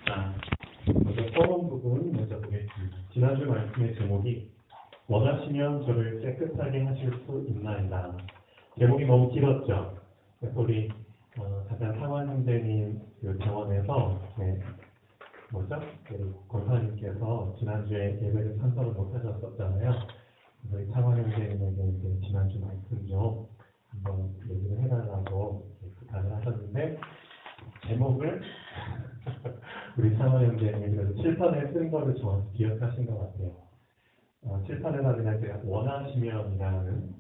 자, 먼저 처음 부분 먼저 보겠습니다. 지난주 말씀의 제목이 원하시면 저를 깨끗하게 하실 수 있나이다. 제목이 너무 길었죠. 그래서 우리 잠깐 상환 형제님 그 병원에서 권사님께서 지난주에 예배를 참석을 못하셨었잖아요. 그래서 이 상환 형제님에게 이제 지난주 말씀 좀 한번 얘기를 해달라고 부탁을 하셨는데 제목을 우리 상환 형제님이 그래도 칠판에 쓴 거를 정확히 기억하신 것 같아요. 칠판에다 그냥 제가 원하시면이라는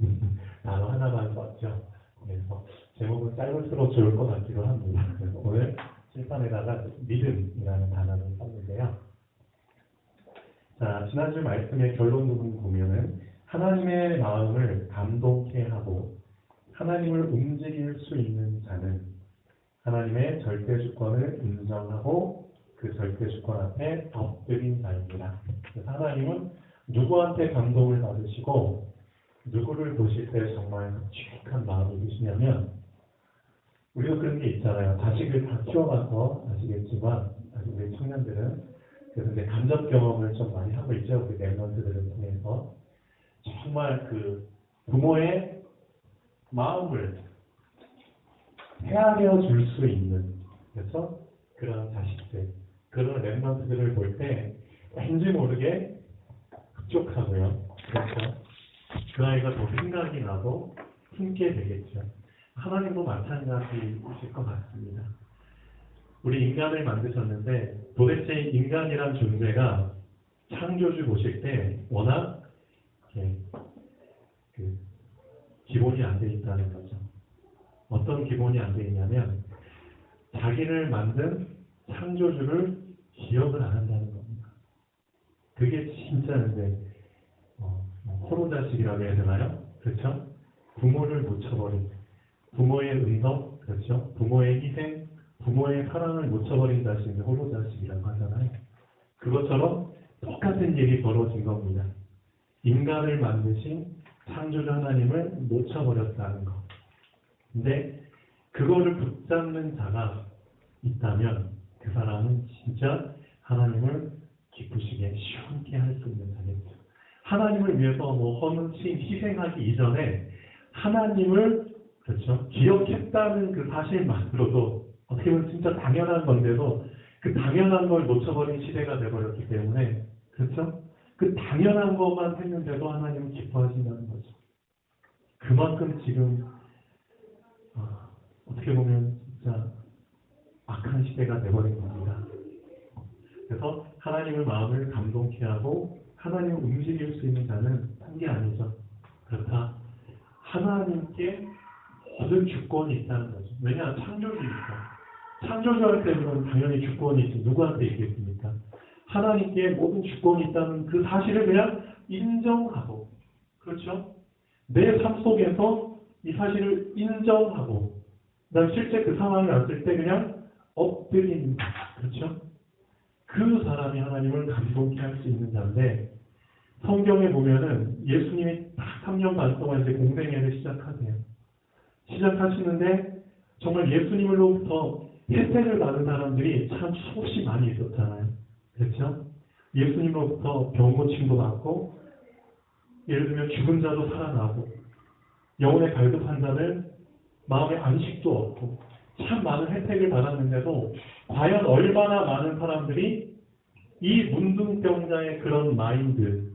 단어 하나만 썼죠. 그래서 제목은 짧을수록 좋을 것 같기도 합니다. 그래서 오늘 칠판에다가 믿음이라는 단어를 썼는데요. 자, 지난주 말씀의 결론 부분 보면은 하나님의 마음을 감동케 하고 하나님을 움직일 수 있는 자는 하나님의 절대 주권을 인정하고 그 절대 주권 앞에 엎드린 자입니다. 그래서 하나님은 누구한테 감동을 받으시고 누구를 보실 때 정말 묵직한 마음이 드시냐면 우리도 그런 게 있잖아요. 자식을 다 키워봐서 아시겠지만 우리 청년들은 그래서 이제 간접 경험을 좀 많이 하고 있죠. 우리 랩런트들을 통해서 정말 그 부모의 마음을 헤아려 줄 수 있는 그래서 그런 자식들 그런 랩런트들을 볼 때 왠지 모르게 흡족하고요. 그렇죠? 그 아이가 더 생각이 나고 힘게 되겠죠. 하나님도 마찬가지이실 것 같습니다. 우리 인간을 만드셨는데 도대체 인간이란 존재가 창조주 보실 때 워낙 기본이 안 돼 있다는 거죠. 어떤 기본이 안 돼 있냐면 자기를 만든 창조주를 기억을 안 한다는 겁니다. 그게 진짜인데 호로자식이라고 해야 되나요? 그렇죠? 부모를 놓쳐버린 부모의 은덕, 그렇죠? 부모의 희생, 부모의 사랑을 놓쳐버린 자식이 호로자식이라고 하잖아요. 그것처럼 똑같은 일이 벌어진 겁니다. 인간을 만드신 창조주 하나님을 놓쳐버렸다는 것. 근데 그거를 붙잡는 자가 있다면 그 사람은 진짜 하나님을 기쁘시게 시원케 할 수 있는 자겠죠. 하나님을 위해서 헌신, 희생하기 이전에 하나님을 그렇죠 기억했다는 그 사실만으로도 어떻게 보면 진짜 당연한 건데도 그 당연한 걸 놓쳐버린 시대가 되어버렸기 때문에 그렇죠? 그 당연한 것만 했는데도 하나님은 기뻐하신다는 거죠. 그만큼 지금 어떻게 보면 진짜 악한 시대가 되어버린 겁니다. 그래서 하나님의 마음을 감동케 하고 하나님을 움직일 수 있는 자는 한 게 아니죠. 그렇다. 하나님께 모든 주권이 있다는 거죠. 왜냐? 창조주니까. 창조주한테 그럼 당연히 주권이 있지. 누구한테 있겠습니까? 하나님께 모든 주권이 있다는 그 사실을 그냥 인정하고 그렇죠? 내 삶 속에서 이 사실을 인정하고 그다음 실제 그 상황이 왔을 때 그냥 엎드립니다. 그렇죠? 그 사람이 하나님을 감동케 할 수 있는 자인데 성경에 보면은 예수님이 딱 3년 반 동안 이제 공생애를 시작하시는데 정말 예수님으로부터 혜택을 받은 사람들이 참 수없이 많이 있었잖아요. 그렇죠? 예수님으로부터 병 고침도 받고 예를 들면 죽은 자도 살아나고 영혼의 갈급한 자는 마음의 안식도 얻고 참 많은 혜택을 받았는데도 과연 얼마나 많은 사람들이 이 문둥병자의 그런 마인드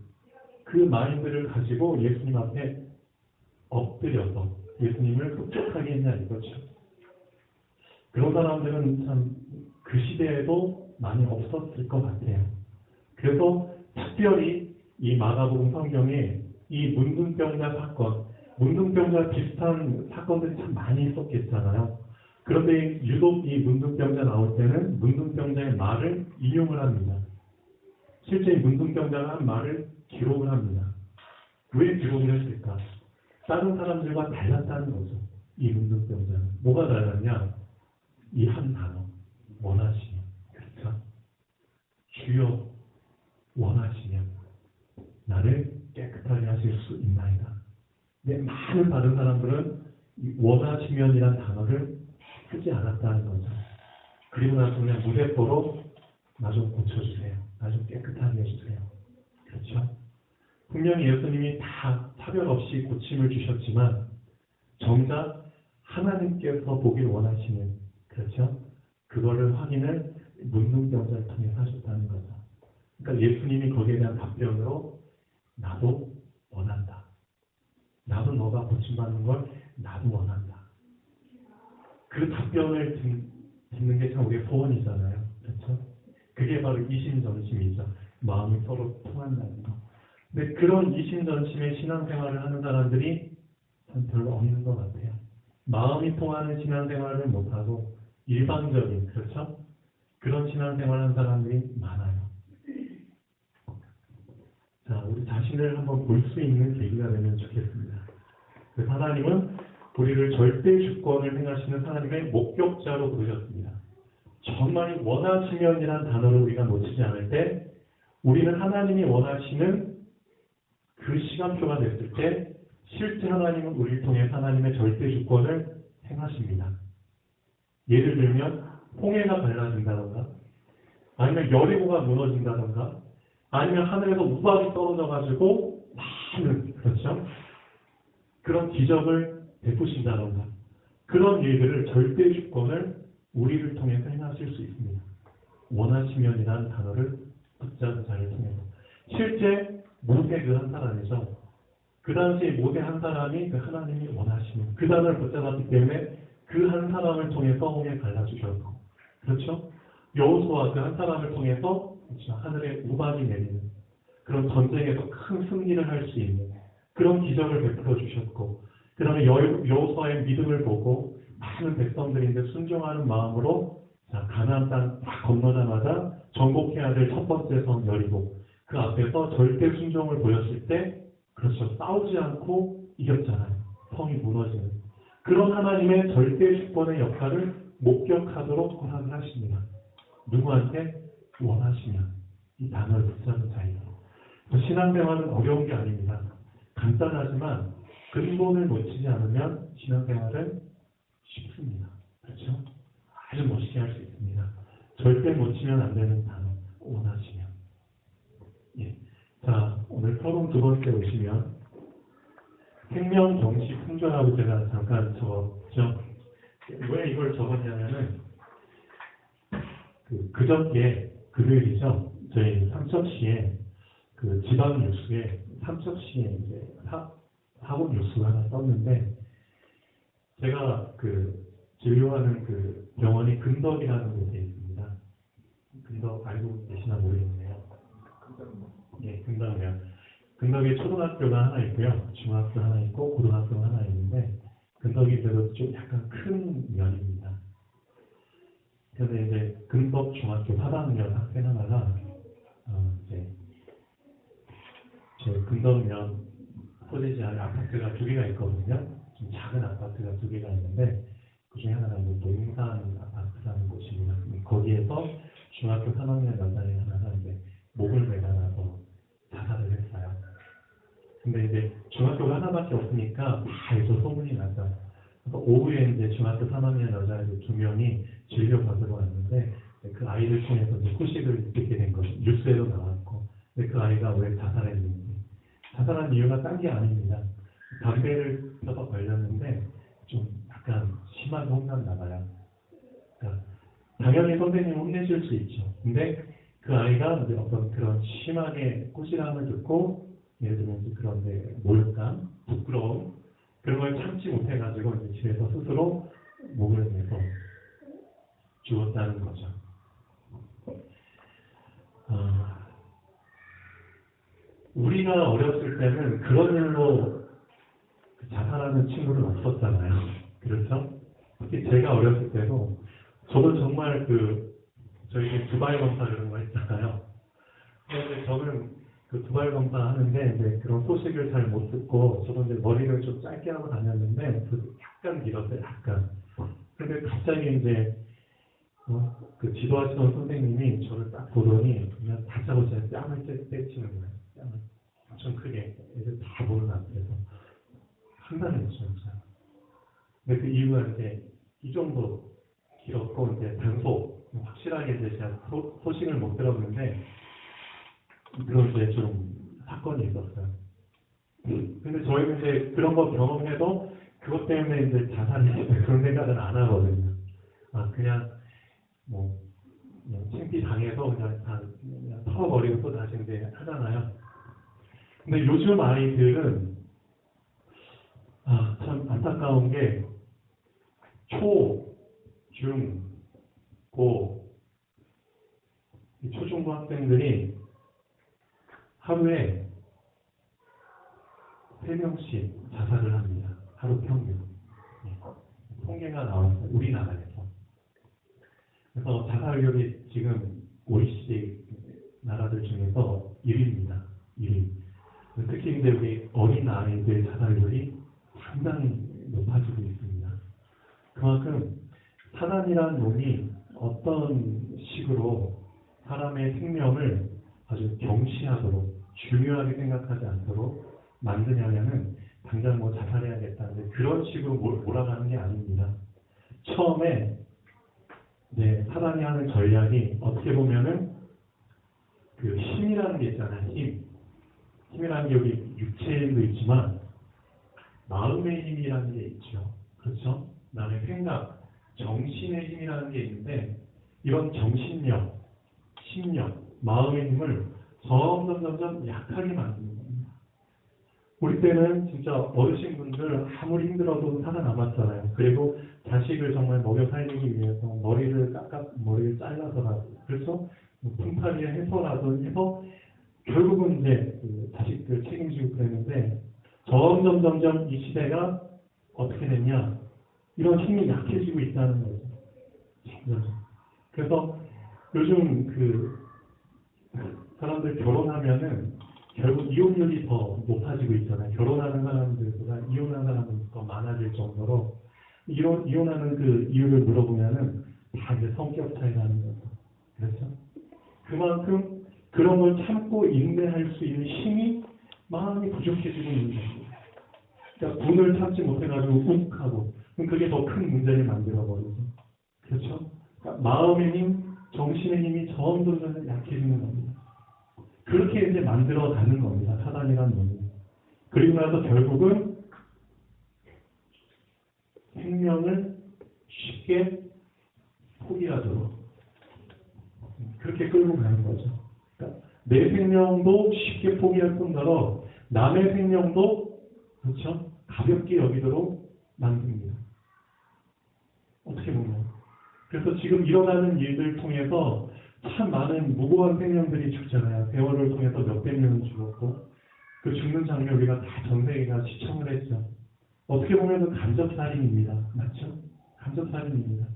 그 마인드를 가지고 예수님 앞에 엎드려서 예수님을 흡족하게 했냐 이거죠. 그런 사람들은 참 그 시대에도 많이 없었을 것 같아요. 그래서 특별히 이 마가복음 성경에 이 문둥병자 사건, 문둥병자 비슷한 사건들이 참 많이 있었겠잖아요. 그런데 유독 이 문둥병자 나올 때는 문둥병자의 말을 인용을 합니다. 실제 문둥병자가 한 말을 기록을 합니다. 왜 기록을 했을까? 다른 사람들과 달랐다는 거죠. 이 문둥병자는. 뭐가 달랐냐? 이 한 단어. 원하시면. 그렇죠? 주여 원하시면 나를 깨끗하게 하실 수 있나이다. 근데 많은 다른 사람들은 이 원하시면이라는 단어를 쓰지 않았다는 거죠. 그리고 나서 그냥 무대포로 나 좀 고쳐주세요. 나 좀 깨끗하게 해주세요. 그렇죠? 분명히 예수님이 다 차별 없이 고침을 주셨지만 정작 하나님께서 보길 원하시는, 그렇죠? 그거를 확인을 문둥병자를 통해 하셨다는 거죠. 그러니까 예수님이 거기에 대한 답변으로 나도 원한다. 나도 너가 고침받는 걸 나도 원한다. 그 답변을 듣는 게 참 우리의 소원이잖아요. 그렇죠? 그게 바로 이심전심이죠. 마음이 서로 통한다는 거. 근데 그런 이심전심의 신앙생활을 하는 사람들이 참 별로 없는 것 같아요. 마음이 통하는 신앙생활을 못하고 일방적인, 그렇죠? 그런 신앙생활을 하는 사람들이 많아요. 자, 우리 자신을 한번 볼 수 있는 계기가 되면 좋겠습니다. 그 하나님은 우리를 절대 주권을 행하시는 하나님의 목격자로 부르셨습니다. 정말 원하시면이라는 단어를 우리가 놓치지 않을 때 우리는 하나님이 원하시는 그 시간표가 됐을 때 실제 하나님은 우리를 통해 하나님의 절대 주권을 행하십니다. 예를 들면 홍해가 갈라진다던가 아니면 여리고가 무너진다던가 아니면 하늘에서 우박이 떨어져가지고 많은, 그렇죠? 그런 기적을 베푸신다던가 그런 일들을 절대 주권을 우리를 통해서 행하실 수 있습니다. 원하시면이라는 단어를 붙잡은 자를 통해서. 실제 모세 그 한 사람이죠. 그 당시에 모세 한 사람이 그 하나님이 원하시는 그 단어를 붙잡았기 때문에 그 한 사람을 통해서 홍해 갈라주셨고, 그렇죠? 여호수아 그 한 사람을 통해서 그렇죠? 하늘에 우박이 내리는 그런 전쟁에서 큰 승리를 할 수 있는 그런 기적을 베풀어 주셨고, 그 다음에 여호수아의 믿음을 보고 많은 백성들인데 순종하는 마음으로 가나안 땅 딱 건너자마자 정복해야 될 첫 번째 성 여리고 그 앞에서 절대 순종을 보였을 때 그렇죠. 싸우지 않고 이겼잖아요. 성이 무너지는 그런 하나님의 절대 주권의 역할을 목격하도록 허락을 하십니다. 누구한테? 원하시면. 이 단어를 붙잡은 자에게. 신앙생활은 어려운 게 아닙니다. 간단하지만 근본을 놓치지 않으면 신앙생활은 쉽습니다. 그렇죠? 아주 멋있게 할 수 있습니다. 절대 놓치면 안 되는 단어, 원하시면. 예. 자, 오늘 토론 두 번째 오시면 생명 경시 풍조라고 제가 잠깐 적었죠. 왜 이걸 적었냐면은 그저께 금요일이죠. 저희 삼척시에 그 지방 뉴스에 삼척시에 이제 사고 뉴스가 하나 떴는데 제가 진료하는 그 병원이 근덕이라는 곳에 있습니다. 근덕 알고 계시나 모르겠네요. 예, 근덕이요. 근덕에 초등학교가 하나 있고요, 중학교 하나 있고 고등학교가 하나 있는데 근덕이 그래도 좀 약간 큰 면입니다. 그런데 이제 근덕 중학교 4학년 학생 하나가 이제 저 근덕면 소재지 안에 아파트가 두 개가 있거든요. 좀 작은 아파트가 두 개가 있는데 그 중에 하나가 이제 농산 아파트라는 곳입니다. 거기에서 중학교 3학년 여자애 하나가 이제 목을 매달아서 자살을 했어요. 근데 이제 중학교가 하나밖에 없으니까 다 이제 소문이 나죠. 그래서 오후에 이제 중학교 3학년 여자애들 2명이 진료 받으러 왔는데 그 아이를 통해서 이제 소식을 듣게 된 거죠. 뉴스에도 나왔고. 근데 그 아이가 왜 자살했는지. 자살한 이유가 딴 게 아닙니다. 담배를 펴서 걸렸는데 좀 약간 심하게 혼났나 봐요. 그러니까 당연히 선생님 혼내실 수 있죠. 근데 그 아이가 이제 어떤 그런 심하게 꼬시람을 듣고 예를 들면 이제 그런 모욕감, 부끄러움 그런 걸 참지 못해가지고 이제 집에서 스스로 목을 내서 죽었다는 거죠. 우리가 어렸을 때는 그런 일로 자살하는 친구는 없었잖아요. 그렇죠? 특히 제가 어렸을 때도 저도 정말 저희 두발 검사 그런 거 했잖아요. 그런데 저는 그 두발 검사 하는데 이제 그런 소식을 잘 못 듣고 저도 이제 머리를 좀 짧게 하고 다녔는데 약간 길었어요. 약간. 근데 갑자기 이제 그 지도하시던 선생님이 저를 딱 보더니 그냥 다짜고 제 뺨을 때치는 거예요. 뺨을 엄청 크게 애들 다 보는 앞에서 한단했죠, 진짜. 근데 그 이유가 이제 이 정도 길었고 이제 단속 확실하게 이제 제가 소식을 못 들었는데 그런 이제 좀 사건이 있었어요. 근데 저희는 이제 그런 거 경험해도 그것 때문에 이제 자살이 그런 생각은 안 하거든요. 그냥 뭐 그냥 창피 당해서 그냥 털어버리고 또 다시 이제 하잖아요. 근데 요즘 아이들은 참 안타까운 게 초, 중, 고, 이 초중고 학생들이 하루에 3명씩 자살을 합니다. 하루 평균. 통계가 나왔어요. 우리나라에서. 그래서 자살률이 지금 OECD 나라들 중에서 1위입니다. 1위. 특히 이제 우리 어린 아이들 자살률이 상당히 높아지고 있습니다. 그만큼 사단이라는 놈이 어떤 식으로 사람의 생명을 아주 경시하도록 중요하게 생각하지 않도록 만드냐면은 당장 뭐 자살해야겠다는데 그런 식으로 몰아가는 게 아닙니다. 처음에 사단이 하는 전략이 어떻게 보면은 그 힘이라는 게 있잖아요. 힘이라는 게 여기 육체의 힘도 있지만 마음의 힘이라는 게 있죠. 그렇죠? 그다음에 생각, 정신의 힘이라는 게 있는데 이런 정신력, 심력, 마음의 힘을 점점 약하게 만듭니다. 우리 때는 진짜 어르신분들 아무리 힘들어도 살아남았잖아요. 그리고 자식을 정말 먹여 살리기 위해서 머리를 잘라서라도 그래서 풍파리에 해서라도 해서 결국은 이제 그 자식들 책임지고 그랬는데 점점 이 시대가 어떻게 됐냐 이런 힘이 약해지고 있다는 거죠. 그래서 요즘 그 사람들 결혼하면은 결국 이혼율이 더 높아지고 있잖아요. 결혼하는 사람들보다 이혼하는 사람은 더 많아질 정도로 이혼하는 그 이유를 물어보면은 다 이제 성격 차이라는 거죠. 그렇죠? 그만큼 그런 걸 참고 인내할 수 있는 힘이 많이 부족해지고 있는 겁니다. 그러니까 분을 참지 못해가지고 욱하고 그럼 그게 더 큰 문제를 만들어버리죠. 그렇죠? 그러니까 마음의 힘, 정신의 힘이 점점 약해지는 겁니다. 그렇게 이제 만들어 가는 겁니다. 사단이라는 놈이. 그리고 나서 결국은 생명을 쉽게 포기하도록 그렇게 끌고 가는 거죠. 그러니까 내 생명도 쉽게 포기할 뿐더러 남의 생명도 그렇죠? 가볍게 여기도록 만듭니다. 어떻게 보면. 그래서 지금 일어나는 일들 통해서 참 많은 무고한 생명들이 죽잖아요. 세월을 통해서 몇백 명이 죽었고 그 죽는 장면 우리가 다 전 세계가 시청을 했죠. 어떻게 보면 간접살인입니다. 맞죠? 간접살인입니다.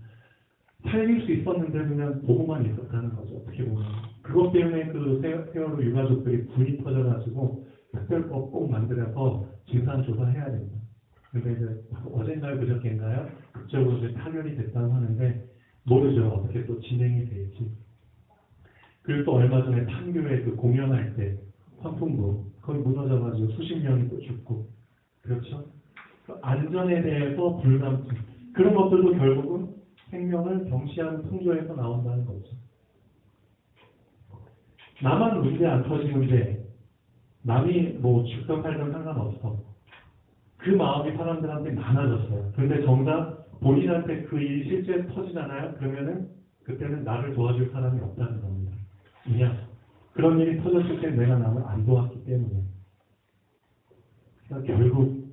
살릴 수 있었는데 그냥 보고만 있었다는 거죠. 어떻게 보면. 그것 때문에 그 세월호 유가족들이 분이 터져가지고 특별법 꼭 만들어서 진상조사해야 됩니다. 근데 이제 어젠가요 그저께인가요? 그쪽으로 이제 타결이 됐다고 하는데 모르죠. 어떻게 또 진행이 될지. 그리고 또 얼마 전에 판교에 그 공연할 때 환풍구 거기 무너져가지고 수십 명이 또 죽고 그렇죠? 안전에 대해서 불감증 그런 것들도 결국은 생명을 경시하는 풍조에서 나온다는 거죠. 나만 문제 안 터지는데 남이 뭐 죽든 살든 상관없어. 그 마음이 사람들한테 많아졌어요. 그런데 정작 본인한테 그 일이 실제 터지잖아요. 그러면은 그때는 나를 도와줄 사람이 없다는 겁니다. 그냥 그런 일이 터졌을 때 내가 남을 안 도왔기 때문에. 그러니까 결국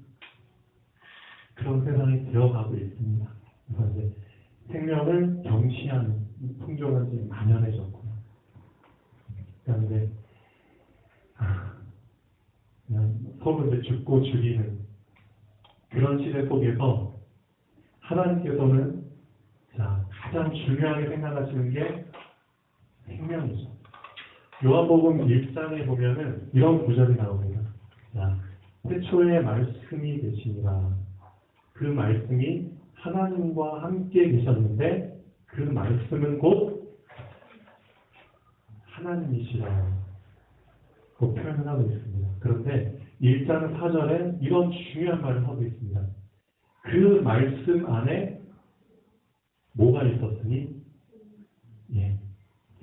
그런 세상이 되어가고 있습니다. 그래서 이제 생명을 경시하는 풍조가 이제 만연해졌고요. 그러니까 이제 그냥 서로 이제 죽고 죽이는 그런 시대 속에서 하나님께서는 가장 중요하게 생각하시는 게 생명이죠. 요한복음 1장에 보면은 이런 구절이 나옵니다. 태초에 말씀이 되시니라. 그 말씀이 하나님과 함께 계셨는데 그 말씀은 곧 하나님이시라. 그 표현을 하고 있습니다. 그런데 1장 4절에 이런 중요한 말을 하고 있습니다. 그 말씀 안에 뭐가 있었으니?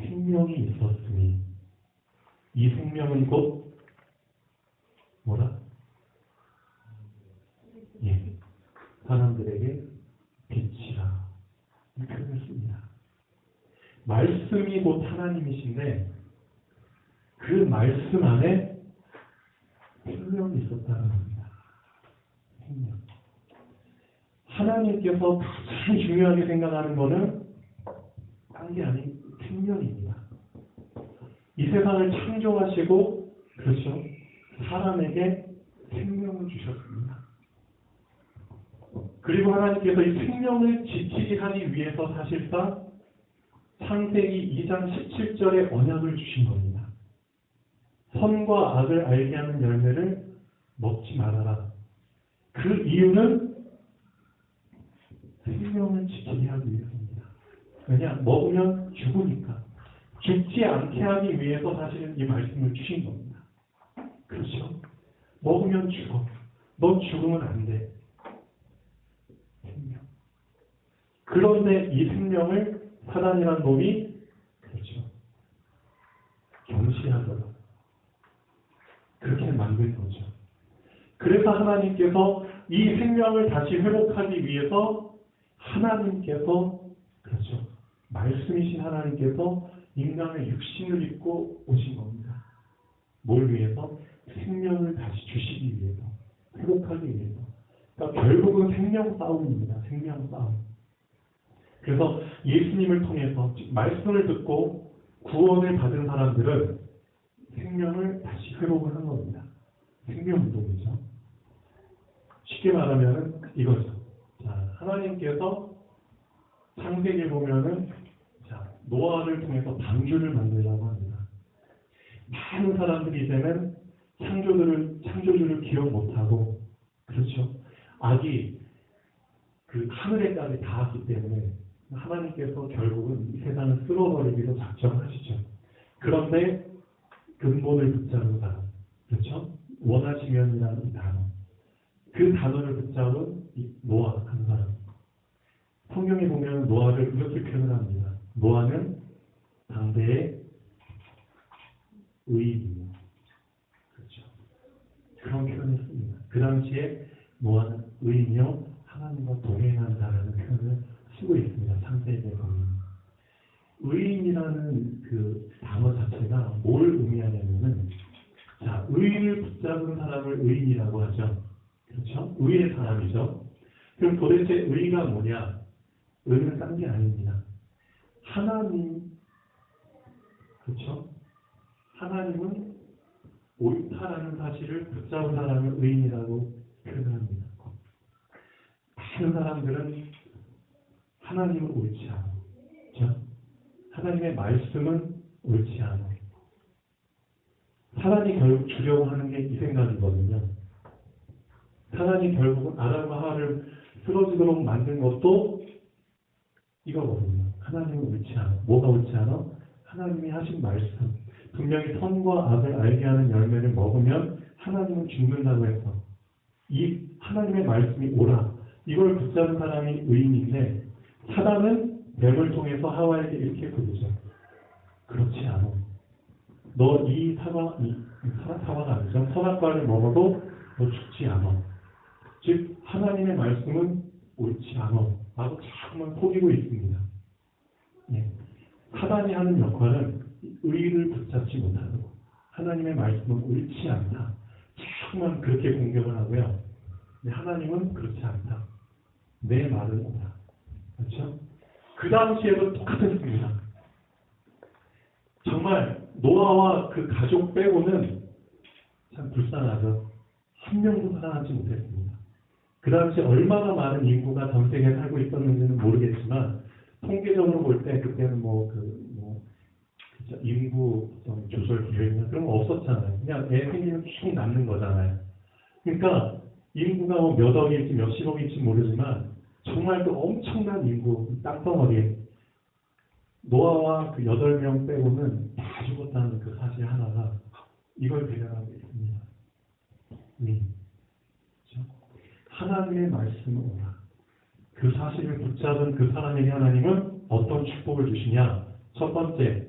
생명이 있었으니 이 생명은 곧 뭐라? 예, 사람들에게 빛이라 이 표현을 씁니다. 말씀이 곧 하나님이신데 그 말씀 안에 생명이 있었다는 겁니다. 생명. 하나님께서 가장 중요하게 생각하는 것은 딴 게 아닌 생명입니다. 이 세상을 창조하시고 그렇죠. 사람에게 생명을 주셨습니다. 그리고 하나님께서 이 생명을 지키게 하기 위해서 사실상 창세기 2장 17절에 언약을 주신 겁니다. 선과 악을 알게 하는 열매를 먹지 말아라. 그 이유는 생명을 지키게 하기 위해서입니다. 왜냐? 먹으면 죽으니까. 죽지 않게 하기 위해서 사실은 이 말씀을 주신 겁니다. 그렇죠? 먹으면 죽어. 넌 죽으면 안 돼. 생명. 그런데 이 생명을 사단이란 놈이 그렇죠. 경시하더라. 그렇게 만든 거죠. 그래서 하나님께서 이 생명을 다시 회복하기 위해서 하나님께서 그렇죠. 말씀이신 하나님께서 인간의 육신을 입고 오신 겁니다. 뭘 위해서? 생명을 다시 주시기 위해서. 회복하기 위해서. 그러니까 결국은 생명 싸움입니다. 생명 싸움. 그래서 예수님을 통해서 말씀을 듣고 구원을 받은 사람들은 생명을 다시 회복을 한 겁니다. 생명운동이죠. 쉽게 말하면 이거죠. 자, 하나님께서 창세기를 보면은 자, 노아를 통해서 방주를 만들라고 합니다. 많은 사람들이 이제는 창조주를 기억 못하고 그렇죠. 악이 그 하늘에까지 닿았기 때문에 하나님께서 결국은 이 세상을 쓸어버리기로 작정하시죠. 그런데 근본을 붙잡은 사람, 그렇죠? 원하시면이라는 이 단어, 그 단어를 붙잡은 이 노아 한 사람. 성경에 보면 노아를 이렇게 표현을 합니다. 노아는 당대의 의인이요. 그렇죠. 그런 표현을 씁니다. 그 당시에 노아는 의인이요 하나님과 동행한 자라는 표현을 쓰고 있습니다. 창세기에 보면. 의인이라는 그 단어 자체가 뭘 의미하냐면은 자, 의를 붙잡은 사람을 의인이라고 하죠. 그렇죠? 의의 사람이죠. 그럼 도대체 의가 뭐냐? 의는 딴 게 아닙니다. 하나님, 그렇죠? 하나님은 옳다라는 사실을 붙잡은 사람을 의인이라고 표현합니다. 많은 사람들은 하나님은 옳지 않아. 그렇죠? 하나님의 말씀은 옳지 않아. 사단이 결국 주려고 하는 게 이 생각이거든요. 사단이 결국은 아담과 하와를 쓰러지도록 만든 것도 이거거든요. 하나님은 옳지 않아. 뭐가 옳지 않아? 하나님이 하신 말씀. 분명히 선과 악을 알게 하는 열매를 먹으면 하나님은 죽는다고 해서 이 하나님의 말씀이 옳아. 이걸 붙잡은 사람이 의인인데 사단은 뱀을 통해서 하와에게 이렇게 부르죠. 그렇지 않아. 너 이 사과가 아니죠. 선악과를 먹어도 너 죽지 않아. 즉 하나님의 말씀은 옳지 않아. 라고 자꾸만 속이고 있습니다. 예. 사단이 하는 역할은 의를 붙잡지 못하는 거. 하나님의 말씀은 옳지 않다. 자꾸만 그렇게 공격을 하고요. 하나님은 그렇지 않다. 내 말은 옳다. 그렇죠? 그 당시에도 똑같았습니다. 정말 노아와 그 가족 빼고는 참 불쌍하죠. 한 명도 살아남지 못했습니다. 그 당시 얼마나 많은 인구가 전 세계에 살고 있었는지는 모르겠지만 통계적으로 볼 때 그때는 인구 조절 계획이나 그런 거 없었잖아요. 그냥 애 생기면 쭉 낳는 거잖아요. 그러니까 인구가 몇 억일지 몇십 억일지 모르지만 정말 그 엄청난 인구 땅덩어리에 노아와 그 8명 빼고는 다 죽었다는 그 사실 하나가 이걸 배경하고 있습니다. 그렇죠? 하나님의 말씀은 오라. 그 사실을 붙잡은 그 사람에게 하나님은 어떤 축복을 주시냐? 첫 번째,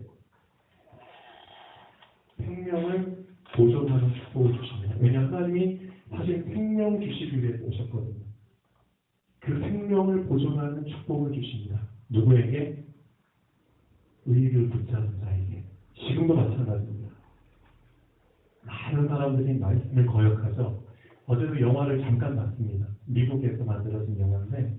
생명을 보존하는 축복을 주십니다. 왜냐하면 하나님이 사실 생명 주시기 위해 오셨거든요. 그 생명을 보존하는 축복을 주십니다. 누구에게? 의를 붙잡은 자에게. 지금도 마찬가지입니다. 많은 사람들이 말씀을 거역하죠. 어제도 영화를 잠깐 봤습니다. 미국에서 만들어진 영화인데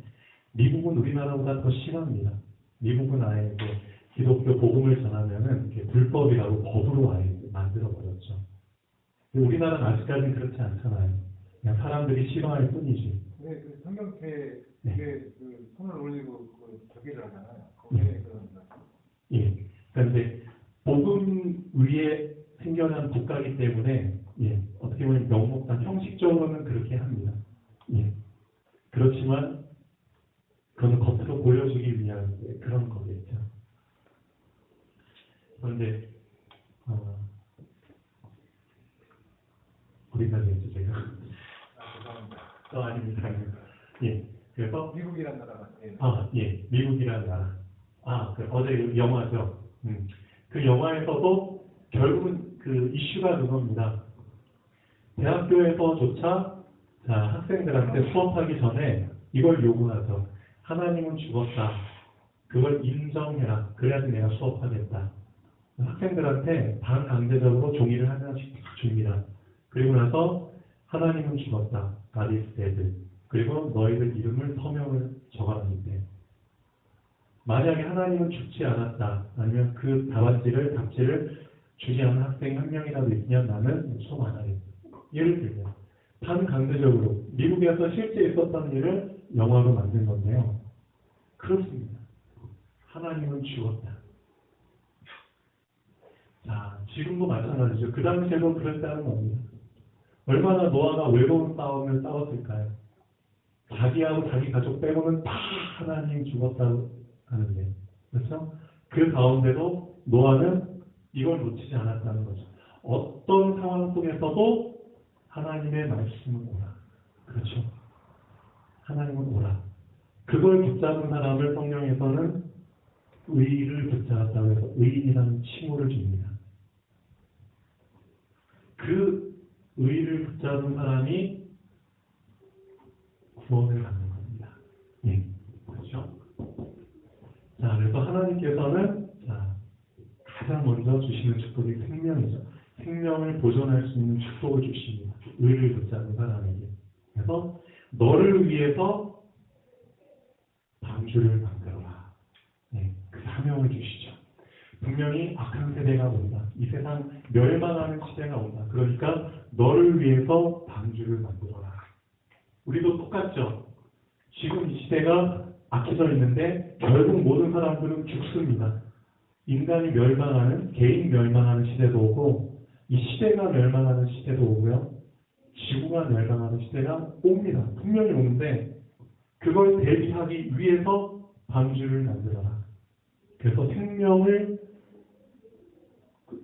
미국은 우리나라보다 더 심합니다. 미국은 아예 이제 기독교 복음을 전하면은 이게 불법이라고 법으로 아예 만들어버렸죠. 우리나라는 아직까지는 그렇지 않잖아요. 그냥 사람들이 싫어할 뿐이지. 네, 그 성경책에 네. 그 손을 올리고 그 저기를 하잖아요. 거기에 네. 그런 거. 예. 그런데 복음 위에 생겨난 국가이기 때문에 예. 어떻게 보면 명목상 형식적으로는 그렇게 합니다. 예. 그렇지만 그건 겉으로 보여주기 위한 그런 거겠죠. 그런데 어디까지 했죠 제가? 죄송합니다. 아닙니다. 예. 그래서 미국이란 나라가 예. 미국이라는 나라. 그 어제 영화죠. 그 영화에서도 결국은 그 이슈가 그겁니다. 대학교에서조차 학생들한테 수업하기 전에 이걸 요구하죠. 하나님은 죽었다. 그걸 인정해라. 그래야지 내가 수업하겠다. 학생들한테 반강제적으로 종이를 하나씩 딱 줍니다. 그리고 나서 하나님은 죽었다. God is dead. 그리고 너희들 이름을 서명을 적어놨는데 만약에 하나님은 죽지 않았다. 아니면 그 답지를 주지 않은 학생 한 명이라도 있으면 나는 수업 안 하겠다. 예를 들면 반강제적으로 미국에서 실제 있었던 일을 영화로 만든 건데요. 그렇습니다. 하나님은 죽었다. 자, 지금도 마찬가지죠. 그 당시에도 그랬다는 겁니다. 얼마나 노아가 외로운 싸움을 싸웠을까요? 자기하고 자기 가족 빼고는 다 하나님 죽었다고 하는데, 그렇죠? 그 가운데도 노아는 이걸 놓치지 않았다는 거죠. 어떤 상황 속에서도 하나님의 말씀은 오라. 그렇죠? 하나님은 오라. 그걸 붙잡은 사람을 성경에서는 의를 붙잡았다고 해서 의인이라는 칭호를 줍니다. 그 의를 붙잡은 사람이 구원을 받는 겁니다. 예, 그렇죠? 자, 그래서 하나님께서는 가장 먼저 주시는 축복이 생명이죠. 생명을 보존할 수 있는 축복을 주십니다. 의를 붙잡는 사람에게. 그래서 너를 위해서 방주를 만들어라. 네, 그 사명을 주시죠. 분명히 악한 세대가 온다. 이 세상 멸망하는 시대가 온다. 그러니까 너를 위해서 방주를 만들어라. 우리도 똑같죠. 지금 이 시대가 악해져 있는데 결국 모든 사람들은 죽습니다. 인간이 멸망하는, 개인 멸망하는 시대도 오고 이 시대가 멸망하는 시대도 오고요. 지구가 멸망하는 시대가 옵니다. 분명히 오는데 그걸 대비하기 위해서 방주를 만들어라. 그래서 생명을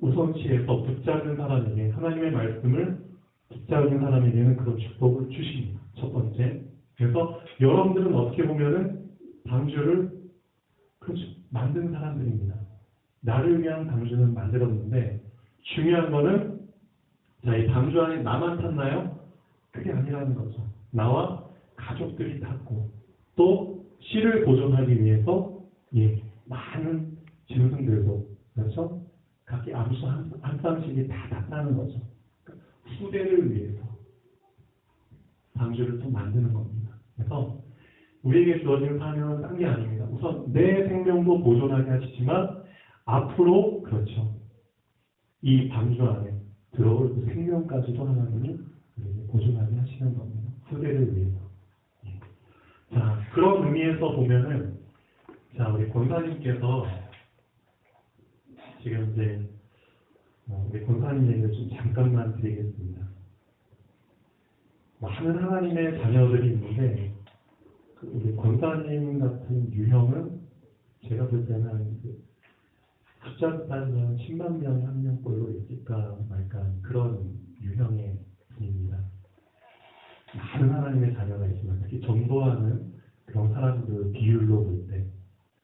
우선시해서 붙잡는 사람에게, 하나님의 말씀을 붙잡는 사람에게는 그런 축복을 주십니다. 첫 번째. 그래서 여러분들은 어떻게 보면은 방주를 만든 사람들입니다. 나를 위한 방주는 만들었는데 중요한 거는 이 방주 안에 나만 탔나요? 그게 아니라는 거죠. 나와 가족들이 탔고 또 씨를 보존하기 위해서 많은 짐승들도 그렇죠? 각기 암수 한 쌍씩이 다 탔다는 거죠. 그러니까 후대를 위해서 방주를 또 만드는 겁니다. 그래서 우리에게 주어진 사명은 딴 게 아닙니다. 우선 내 생명도 보존하게 하시지만 앞으로 그렇죠. 이 방주 안에 들어올 그 생명까지도 하나님이 우리에게 보존하게 하시는 겁니다. 후대를 위해서. 자, 그런 의미에서 보면은 우리 권사님께서 지금 이제 우리 권사님 얘기를 좀 잠깐만 드리겠습니다. 많은 하나님의 자녀들이 있는데 우리 권사님 같은 유형은 제가 볼 때는 숫자로 따지면 10만 명에 한 명꼴로 있을까 말까 그런 유형의 분입니다. 많은 하나님의 자녀가 있지만 특히 전도하는 그런 사람들 비율로 볼 때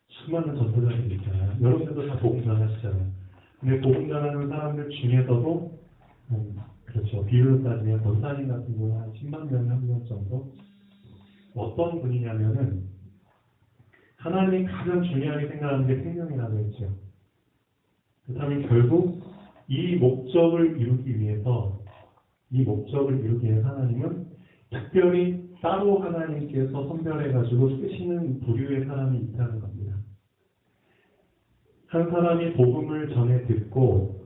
수많은 전도자들이 있잖아요. 여러분들도 다 복음 전하시잖아요. 근데 복음 전하는 사람들 중에서도 그렇죠. 비율로 따지면 권사님 같은 경우는 한 10만 명, 한 명 정도. 어떤 분이냐면은 하나님이 가장 중요하게 생각하는 게 생명이라고 했죠. 그렇다면 결국 이 목적을 이루기 위해서 하나님은 특별히 따로 하나님께서 선별해가지고 쓰시는 부류의 사람이 있다는 겁니다. 한 사람이 복음을 전해 듣고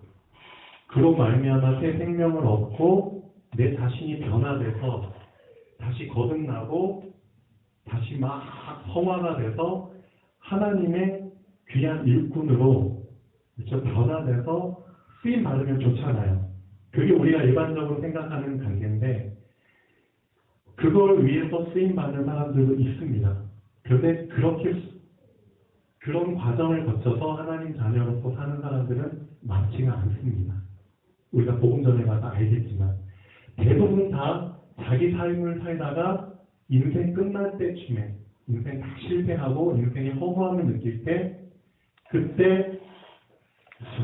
그로 말미암아 새 생명을 얻고 내 자신이 변화돼서 다시 거듭나고 다시 막 성화가 돼서 하나님의 귀한 일꾼으로 그렇죠? 변화돼서 쓰임 받으면 좋잖아요. 그게 우리가 일반적으로 생각하는 관계인데 그걸 위해서 쓰임 받는 사람들도 있습니다. 그런데 그런 과정을 거쳐서 하나님 자녀로서 사는 사람들은 많지가 않습니다. 우리가 복음 전에 가서 알겠지만 대부분 다 자기 삶을 살다가 인생 끝날 때쯤에 인생 다 실패하고 인생의 허무함을 느낄 때 그때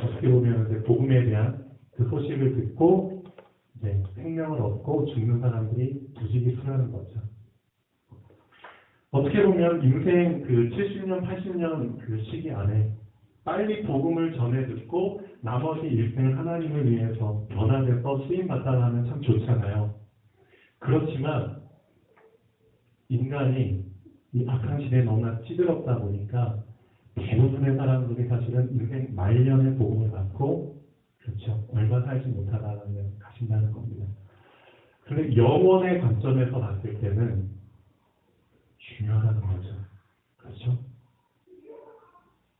어떻게 보면 이제 복음에 대한 그 소식을 듣고 이제 생명을 얻고 죽는 사람들이 부지기 수라는 거죠. 어떻게 보면 인생 그 70년, 80년 그 시기 안에 빨리 복음을 전해 듣고 나머지 일생을 하나님을 위해서 변화돼서 쓰임받다가는 참 좋잖아요. 그렇지만 인간이 이 악한 시대에 너무나 찌들었다 보니까 대부분의 사람들이 사실은 인생 말년에 복음을 받고 그렇죠. 얼마 살지 못하다는 가신다는 겁니다. 그런데 영원의 관점에서 봤을 때는 중요하다는 거죠. 그렇죠?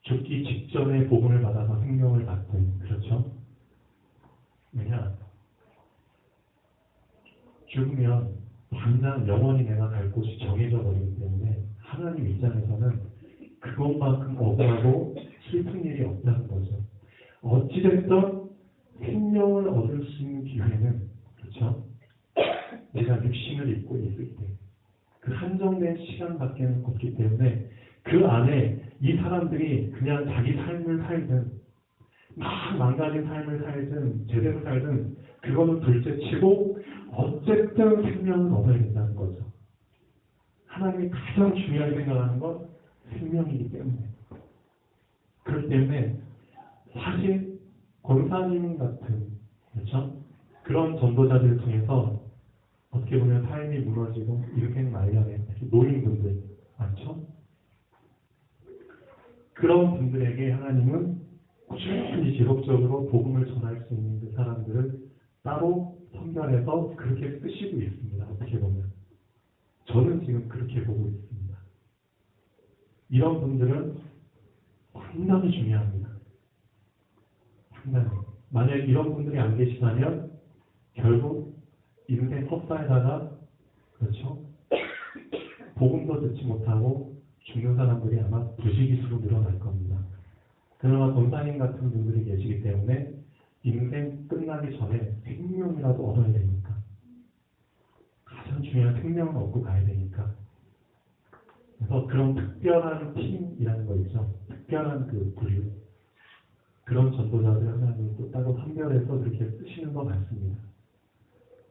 죽기 직전에 복음을 받아서 생명을 받든 그렇죠? 왜냐? 죽으면 당장 영원히 내가 갈 곳이 정해져 버리기 때문에 하나님 입장에서는 그것만큼 억울하고 슬픈 일이 없다는 거죠. 어찌됐든 생명을 얻을 수 있는 기회는 그렇죠? 내가 육신을 입고 있을 때 그 한정된 시간밖에 없기 때문에 그 안에 이 사람들이 그냥 자기 삶을 살든 막 망가진 삶을 살든 제대로 살든 그거는 둘째치고 어쨌든 생명을 얻어야 된다는 거죠. 하나님이 가장 중요하게 생각하는 건 생명이기 때문에 그렇기 때문에 사실 권사님 같은 그렇죠? 그런 전도자들을 통해서 어떻게 보면 삶이 무너지고 이렇게 말년에 노인분들 많죠? 그런 분들에게 하나님은 꾸준히 지속적으로 복음을 전할 수 있는 그 사람들을 따로 선별해서 그렇게 쓰시고 있습니다. 어떻게 보면 저는 지금 그렇게 보고 있습니다. 이런 분들은 상당히 중요합니다. 상당히. 만약 이런 분들이 안 계시다면 결국 인생 헛살다가 그렇죠? 복음도 듣지 못하고 죽는 사람들이 아마 부지기수로 늘어날 겁니다. 그러나 권사님 같은 분들이 계시기 때문에 인생 끝나기 전에 생명이라도 얻어야 되니까 가장 중요한 생명을 얻고 가야 되니까 그래서 그런 특별한 팀이라는 거 있죠. 특별한 그 부류 그런 전도자들 하나님이 또 따로 선별해서 그렇게 쓰시는 것 같습니다.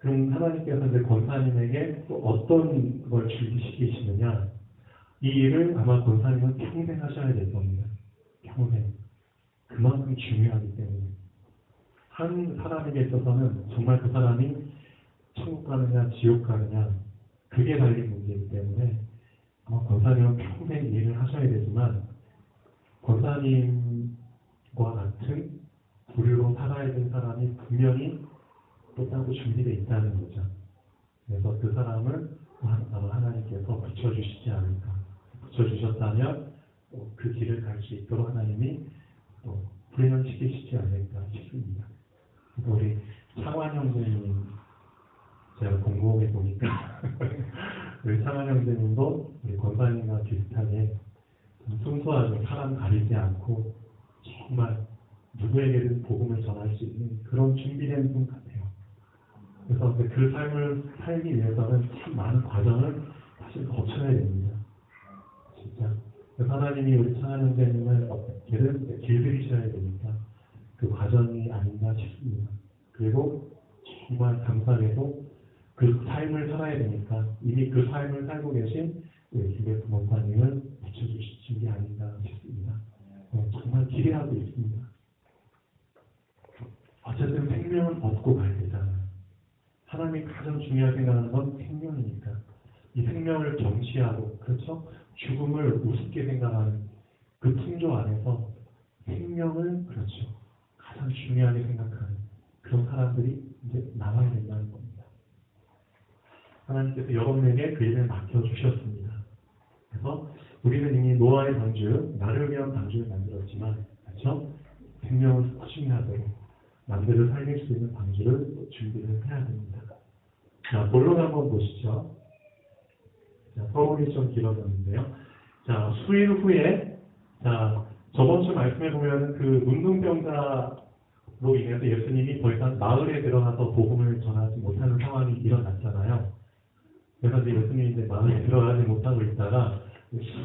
그럼 하나님께서 이제 권사님에게 또 어떤 걸 주시키시느냐 이 일을 아마 권사님은 평생 하셔야 될 겁니다. 평생. 그만큼 중요하기 때문에 한 사람에게 있어서는 정말 그 사람이 천국 가느냐 지옥 가느냐 그게 달린 문제이기 때문에 아마 권사님은 평생 이 일을 하셔야 되지만 권사님과 같은 부류로 살아야 될 사람이 분명히 또 따로 준비되어 있다는 거죠. 그래서 그 사람을 아마 하나님께서 붙여주시지 않을까. 붙여주셨다면 그 길을 갈 수 있도록 하나님이 또 훈련시키시지 않을까 싶습니다. 그래서 우리 창환 형제님 제가 공부해 보니까 우리 창환 형제님도 우리 권사님과 비슷하게 순수하게 사람 가리지 않고 정말 누구에게든 복음을 전할 수 있는 그런 준비된 분 같아요. 그래서 그 삶을 살기 위해서는 참 많은 과정을 사실 거쳐야 됩니다. 진짜. 그래서 하나님이 우리 창환 형제님을 어떻게든 길들이셔야 되니까 그 과정이 아닌가 싶습니다. 그리고 정말 감사하게도 그 삶을 살아야 되니까 이미 그 삶을 살고 계신 우리 김백수 목사님을 붙여주신 게 아닌가 싶습니다. 정말 기대하고 있습니다. 어쨌든 생명은 얻고 가야 되잖아요. 하나님이 가장 중요하게 생각하는 건 생명이니까 이 생명을 경시하고 그렇죠? 죽음을 우습게 생각하는 그 풍조 안에서 생명을 그렇죠. 가장 중요하게 생각하는 그런 사람들이 이제 남아야 된다는 겁니다. 하나님께서 여러분에게 그 일을 맡겨주셨습니다. 그래서 우리는 이미 노아의 방주, 나를 위한 방주를 만들었지만 그렇죠? 생명을 소중히 하도록 남들을 살릴 수 있는 방주를 준비를 해야 됩니다. 자, 본론 한번 보시죠. 자, 서론이 좀 길어졌는데요. 자, 수일 후에 자, 저번 주 말씀해 보면 그 문둥병자로 인해서 예수님이 더 이상 마을에 들어가서 복음을 전하지 못하는 상황이 일어났잖아요. 그래서 이제 예수님이 이제 마을에 들어가지 못하고 있다가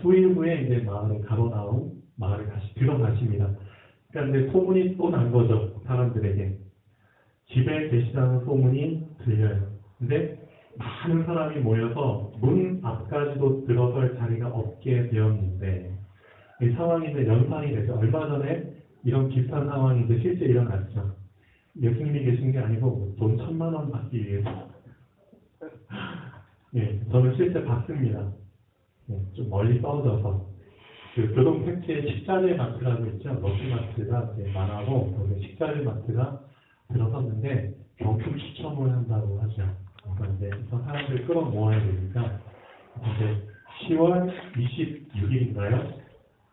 수일 후에 이제 마을에 가버나움 마을에 다시 들어가십니다. 그러니까 이제 소문이 또 난 거죠. 사람들에게. 집에 계시다는 소문이 들려요. 근데 많은 사람이 모여서 문 앞까지도 들어설 자리가 없게 되었는데 이 상황이 이제 연상이 되죠. 얼마 전에 이런 비슷한 상황이 이제 실제 일어났죠. 예수님이 계신 게 아니고 돈 1,000만 원 받기 위해서. 예, 저는 실제 봤습니다. 예, 좀 멀리 떨어져서. 그 교동 팩트에 식자재 마트라고 있죠. 럭키마트가 이제 많아고 거기 식자재 마트가 들어섰는데 경품 추첨을 한다고 하죠. 그러니까 이제 사람들 끌어모아야 되니까 이제 10월 26일인가요?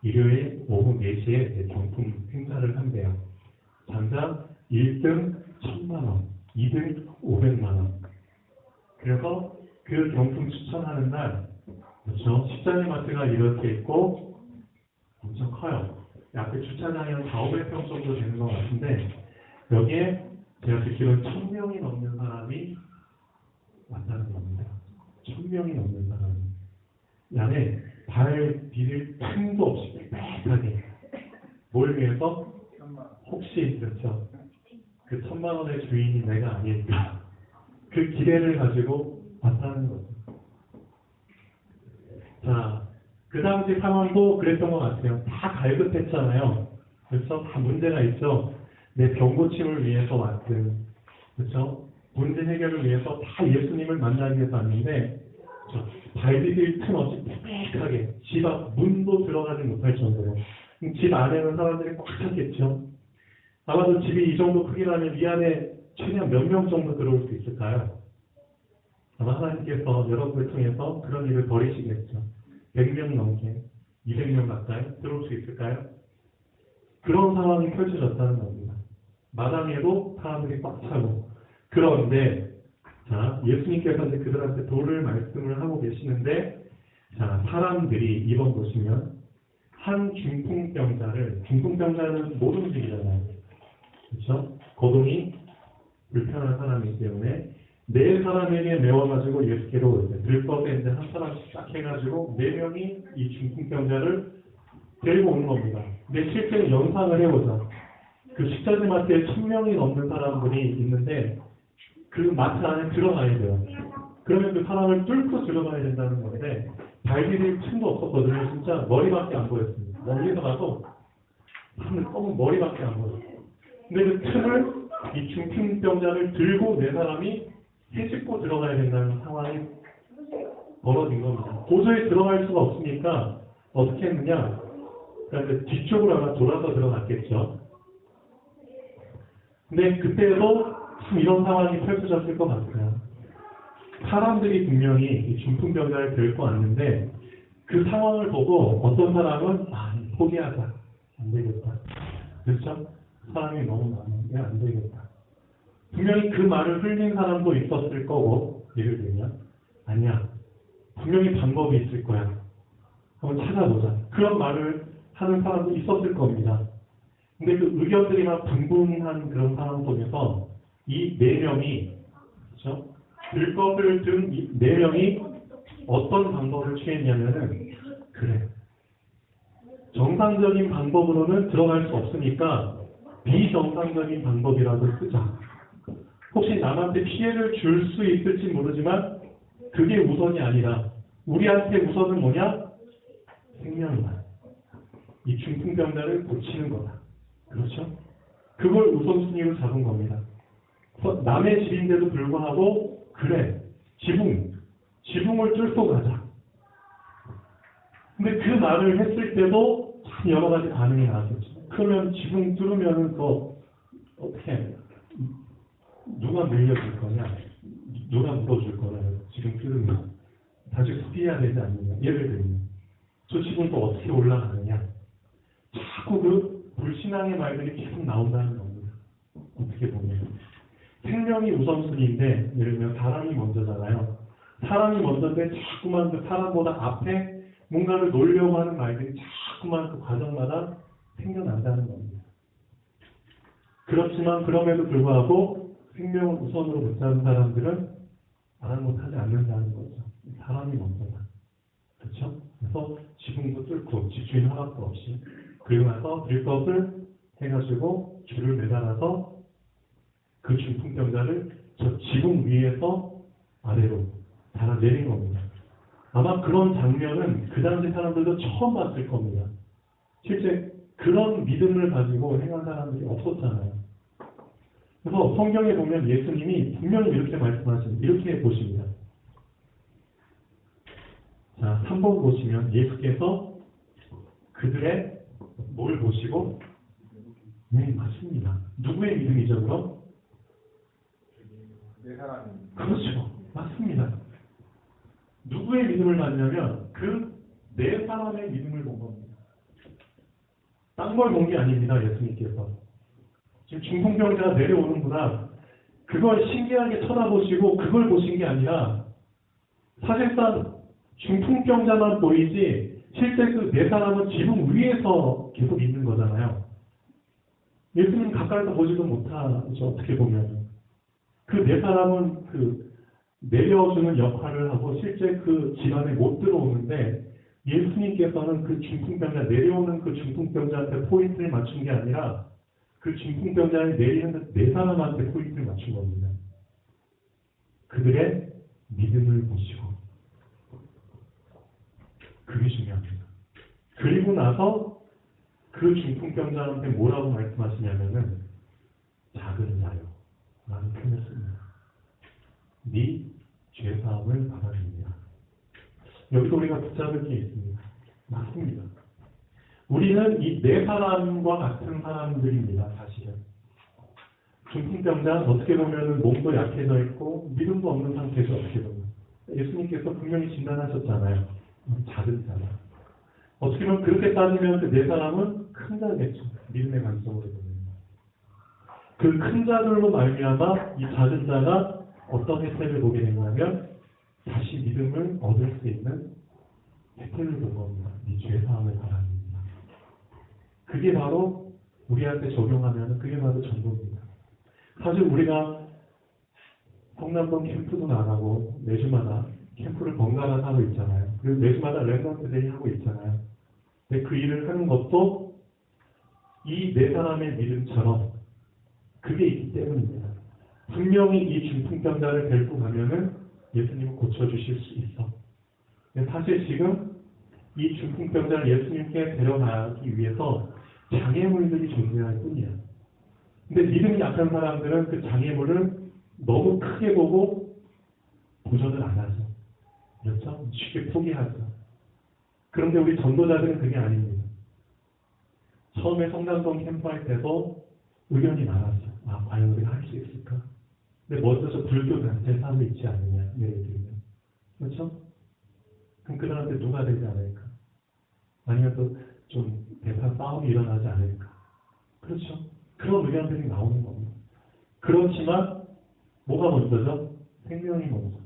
일요일 오후 4시에 경품 행사를 한대요. 당장 1등 1,000만 원, 2등 500만 원. 그래서 그 경품 추천하는 날, 그렇죠? 식자재 마트가 이렇게 있고 엄청 커요. 앞에 주차장이 한 4,500평 정도 되는 것 같은데 여기에 제가 듣기로는 1,000명이 넘는 사람이 왔다는 겁니다. 1,000명이 넘는 사람이. 이 안에 발 디딜 틈도 없이 빽빽하게 뭘 위해서? 혹시 그렇죠. 그 1,000만 원의 주인이 내가 아닐까. 그 기대를 가지고 왔다는 거죠. 자, 그 당시 상황도 그랬던 것 같아요. 다 갈급했잖아요. 그래서 다 문제가 있죠. 내 병 고침을 위해서 왔든, 그렇죠? 문제 해결을 위해서 다 예수님을 만나기 위해서 왔는데, 발 디딜 틈 없이 빽빽하게 집 앞 문도 들어가지 못할 정도로 집 안에는 사람들이 꽉 찼겠죠. 아마도 집이 이 정도 크기라면 이 안에 최대한 몇 명 정도 들어올 수 있을까요? 아마 하나님께서 여러분을 통해서 그런 일을 벌이시겠죠. 100명 넘게, 200명 가까이 들어올 수 있을까요? 그런 상황이 펼쳐졌다는 겁니다. 마당에도 사람들이 꽉 차고. 그런데 자, 예수님께서 이제 그들한테 도를 말씀을 하고 계시는데, 자, 사람들이 이번 보시면 한 중풍병자는 못 움직이잖아요. 그렇죠? 거동이 불편한 사람이기 때문에 네 사람에게 메워가지고 예수께로 들것에 이제 한 사람씩 딱 해가지고 4명이 이 중풍병자를 데리고 오는 겁니다. 근데 실제로 연상을 해보자. 그 식자재 마트에 1,000명이 넘는 사람들이 있는데 그 마트 안에 들어가야 돼요. 그러면 그 사람을 뚫고 들어가야 된다는 건데 발 디딜 틈도 없었거든요. 진짜 머리밖에 안 보였습니다. 멀리서 가도 너무 머리밖에 안 보였어요. 근데 그 틈을 이 중풍병자를 들고 네 사람이 헤집고 들어가야 된다는 상황이 벌어진 겁니다. 도저히 들어갈 수가 없으니까 어떻게 했느냐? 그러니까 뒤쪽으로 아마 돌아서 들어갔겠죠. 근데 그때도 참 이런 상황이 펼쳐졌을 것 같아요. 사람들이 분명히 이 중풍병자를 데리고 왔는데 그 상황을 보고 어떤 사람은 포기하자. 안 되겠다. 그렇죠? 사람이 너무 많은데 안 되겠다. 분명히 그 말을 흘린 사람도 있었을 거고, 예를 들면 아니야. 분명히 방법이 있을 거야. 한번 찾아보자. 그런 말을 하는 사람도 있었을 겁니다. 근데 그 의견들이 막 분분한 그런 상황 속에서 이 4명이, 그렇죠? 들것을 든 이 4명이 어떤 방법을 취했냐면은, 그래. 정상적인 방법으로는 들어갈 수 없으니까 비정상적인 방법이라도 쓰자. 혹시 남한테 피해를 줄 수 있을지 모르지만 그게 우선이 아니라 우리한테 우선은 뭐냐? 생명이다. 이 중풍병자를 고치는 거다. 그렇죠? 그걸 우선순위로 잡은 겁니다. 남의 집인데도 불구하고 그래, 지붕을 뚫고 가자. 근데 그 말을 했을 때도 참 여러 가지 반응이 나왔었죠. 그러면 지붕 뚫으면 그거 어떻게 해? 누가 물려줄 거냐? 누가 물어줄 거냐? 지붕 뚫으면 다시 수리해야 되지 않느냐? 예를 들면 저 지붕 또 어떻게 올라가느냐? 자꾸 그 불신앙의 말들이 계속 나온다는 겁니다. 어떻게 보면 생명이 우선순위인데 예를 들면 사람이 먼저잖아요. 사람이 먼저인데 자꾸만 그 사람보다 앞에 뭔가를 놓으려고 하는 말들이 자꾸만 그 과정마다 생겨난다는 겁니다. 그렇지만 그럼에도 불구하고 생명을 우선으로 붙잡은 사람들은 말을 못하지 않는다는 거죠. 사람이 먼저다. 그렇죠? 그래서 지붕도 뚫고 집주인 허락도 없이 그리고 나서 들것을 해가지고 줄을 매달아서 그 중풍병자를 저 지붕 위에서 아래로 달아내린 겁니다. 아마 그런 장면은 그 당시 사람들도 처음 봤을 겁니다. 실제 그런 믿음을 가지고 행한 사람들이 없었잖아요. 그래서 성경에 보면 예수님이 분명히 이렇게 말씀하십니다. 이렇게 보십니다. 자, 3번 보시면 예수께서 그들의 뭘 보시고? 네, 맞습니다. 누구의 믿음이죠, 그럼? 내 사람이. 그렇죠. 맞습니다. 누구의 믿음을 봤냐면 그 네 사람의 믿음을 본 겁니다. 딴 걸 본 게 아닙니다. 예수님께서. 지금 중풍병자가 내려오는구나. 그걸 신기하게 쳐다보시고 그걸 보신 게 아니라 사실상 중풍병자만 보이지 실제 그 네 사람은 지붕 위에서 계속 있는 거잖아요. 예수님 가까이서 보지도 못하죠. 어떻게 보면. 그 네 사람은 그 내려주는 역할을 하고 실제 그 집안에 못 들어오는데 예수님께서는 그 중풍병자 내려오는 그 중풍병자한테 포인트를 맞춘 게 아니라 그 중풍병자에 내리는 네 사람한테 포인트를 맞춘 겁니다. 그들의 믿음을 보시고 그게 중요합니다. 그리고 나서 그 중풍병자한테 뭐라고 말씀하시냐면은 작은 자요 라는 표현을 씁니다. 네 죄사함을 받아줍니다. 여기서 우리가 붙잡을 게 있습니다. 맞습니다. 우리는 이 네 사람과 같은 사람들입니다. 사실은. 중풍병자 어떻게 보면 몸도 약해져 있고 믿음도 없는 상태죠. 어떻게 보면. 예수님께서 분명히 진단하셨잖아요. 작은 자다. 어떻게 보면 그렇게 따지면 그 네 사람은 큰 자겠죠. 믿음의 관점으로 보면. 그 큰 자들로 말미암아 이 작은 자가 어떤 혜택을 보게 되냐면 다시 믿음을 얻을 수 있는 혜택을 본 겁니다. 이 죄사함을 바랍니다. 그게 바로 우리한테 적용하면 그게 바로 전도입니다. 사실 우리가 성남동 캠프도 나가고 매주마다 캠프를 번갈아 하고 있잖아요. 그리고 매주마다 랩런트들이 하고 있잖아요. 근데 그 일을 하는 것도 이 네 사람의 믿음처럼 그게 있기 때문입니다. 분명히 이 중풍병자를 데리고 가면은 예수님은 고쳐주실 수 있어. 근데 사실 지금 이 중풍병자를 예수님께 데려가기 위해서 장애물들이 존재할 뿐이야. 근데 믿음이 약한 사람들은 그 장애물을 너무 크게 보고 도전을 안 하죠. 그렇죠? 쉽게 포기하죠. 그런데 우리 전도자들은 그게 아닙니다. 처음에 성남동 캠프할 때도 의견이 많았죠. 아, 과연 우리가 할 수 있을까? 근데 먼저 저 불교 단체 사고 있지 않느냐, 예를 들면. 그렇죠? 그럼 그 사람한테 누가 되지 않을까? 아니면 또 좀 대파 싸움이 일어나지 않을까? 그렇죠? 그런 의견들이 나오는 겁니다. 그렇지만 뭐가 먼저죠? 생명이 먼저.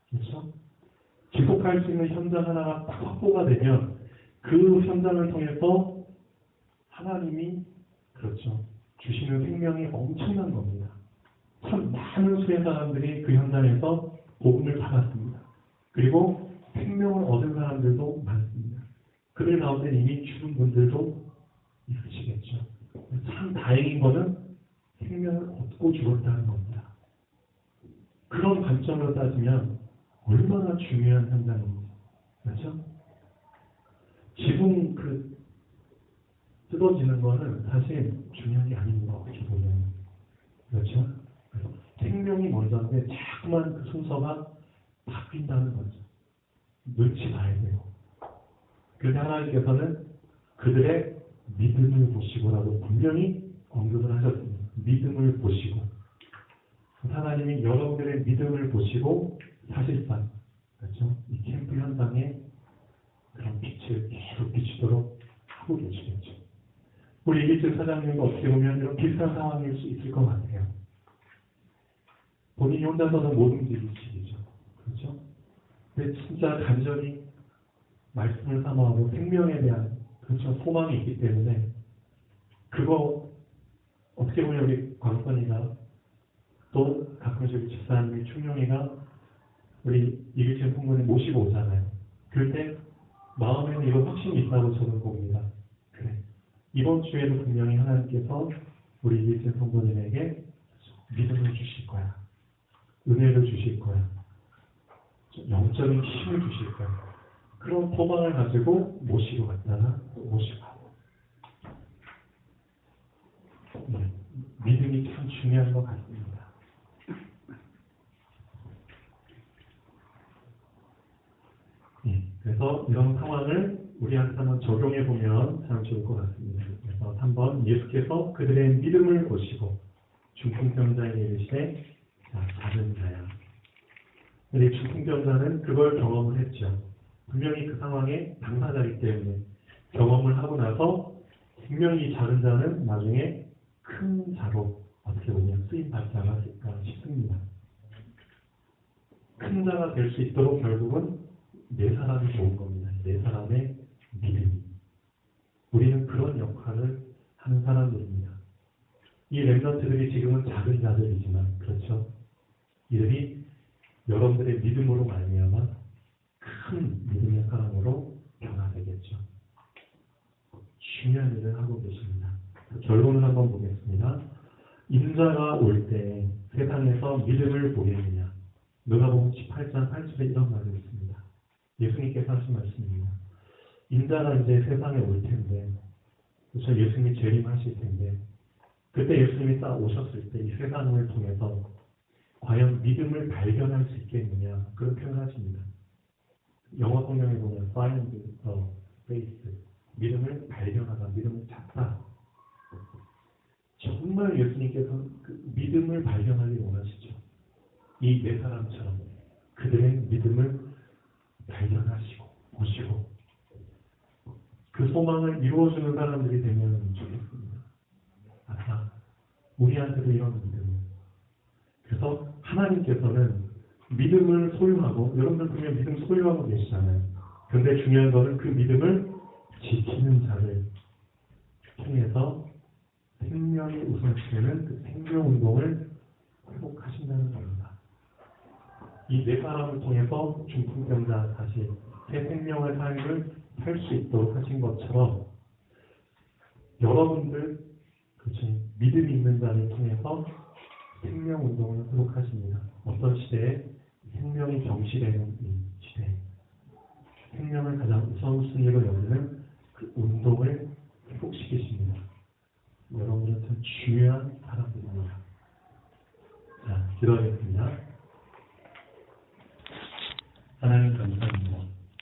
그렇죠? 지속할 수 있는 현장 하나가 딱 확보가 되면 그 현장을 통해서 하나님이 그렇죠. 주시는 생명이 엄청난 겁니다. 참 많은 수의 사람들이 그 현장에서 복음을 받았습니다. 그리고 생명을 얻은 사람들도 많습니다. 그들 가운데 이미 죽은 분들도 있으시겠죠. 참 다행인 거는 생명을 얻고 죽었다는 겁니다. 그런 관점으로 따지면 얼마나 중요한 현장입니다. 그렇죠? 지붕 뜯어지는 거는 사실 중요한 게 아닙니다. 어떻게 보면. 그렇죠? 생명이 먼저인데 자꾸만 그 순서가 바뀐다는 거죠. 눈치 봐야 돼요. 그런데 하나님께서는 그들의 믿음을 보시고라도 분명히 언급을 하셨습니다. 믿음을 보시고. 하나님이 여러분들의 믿음을 보시고 사실상 그렇죠? 이 캠프 현장에 그런 빛을 계속 비추도록 하고 계시겠죠. 우리 이길집 사장님도 어떻게 보면 이런 비슷한 상황일 수 있을 것 같아요. 본인이 혼자서는 못 움직이시죠. 그렇죠? 근데 진짜 간절히 말씀을 사모하고 생명에 대한 그렇죠 소망이 있기 때문에 그거 어떻게 보면 우리 광선이가 또 가끔씩 우리 집사님이 충룡이가 우리 이길집 성문에 모시고 오잖아요. 그럴 때 마음에는 이런 확신이 있다고 저는 봅니다. 그래. 이번 주에도 분명히 하나님께서 우리 이길집 성도님에게 믿음을 주실 거야. 은혜를 주실 거야. 영적인 힘을 주실 거야. 그런 소망을 가지고 모시고 갔다가 모시고 가고. 네. 믿음이 참 중요한 것 같습니다. 네. 그래서 이런 상황을 우리한테 한번 적용해 보면 참 좋을 것 같습니다. 그래서 한번 예수께서 그들의 믿음을 보시고 중풍병자에게 이르시되 작은 자야. 근데 중풍병자는 그걸 경험을 했죠. 분명히 그 상황에 당사자이기 때문에 경험을 하고 나서 분명히 작은 자는 나중에 큰 자로 어떻게 보면 쓰임 받지 않았을까 싶습니다. 큰 자가 될 수 있도록 결국은 네 사람이 좋은 겁니다. 네 사람의 믿음이. 우리는 그런 역할을 하는 사람들입니다. 이 렘넌트들이 지금은 작은 자들이지만 그렇죠. 이들이 여러분들의 믿음으로 말미암아 큰 믿음의 사람으로 변화되겠죠. 중요한 일을 하고 계십니다. 결론을 한번 보겠습니다. 인자가 올 때 세상에서 믿음을 보겠느냐. 누가복음 18장 8절에 이런 말이 있습니다. 예수님께서 하신 말씀입니다. 인자가 이제 세상에 올 텐데, 그렇죠? 예수님이 재림하실 텐데, 그때 예수님이 딱 오셨을 때 이 세상을 통해서 과연 믿음을 발견할 수 있겠느냐 그런 표현하십니다. 영어 성경에 보면 find the faith, 믿음을 발견하다, 믿음을 찾다. 정말 예수님께서 그 믿음을 발견하기 원하시죠. 이 네 사람처럼 그들의 믿음을 발견하시고 보시고 그 소망을 이루어주는 사람들이 되면 좋겠습니다. 아까 우리한테도 이런 믿음을. 그래서 하나님께서는 믿음을 소유하고 여러분들 분명 믿음 소유하고 계시잖아요. 그런데 중요한 것은 그 믿음을 지키는 자를 통해서 생명이 우선시되는 그 생명운동을 회복하신다는 겁니다. 이 네 사람을 통해서 중풍병자 다시 새 생명의 삶을 살 수 있도록 하신 것처럼 여러분들 그렇죠. 믿음이 있는 자를 통해서 생명운동을 회복하십니다. 어떤 시대에 생명이 경시되는 이 시대 생명을 가장 우선순위로 여기는 그 운동을 회복시키십니다. 여러분은 참 중요한 사람들입니다. 자, 기도하겠습니다. 하나님 감사합니다.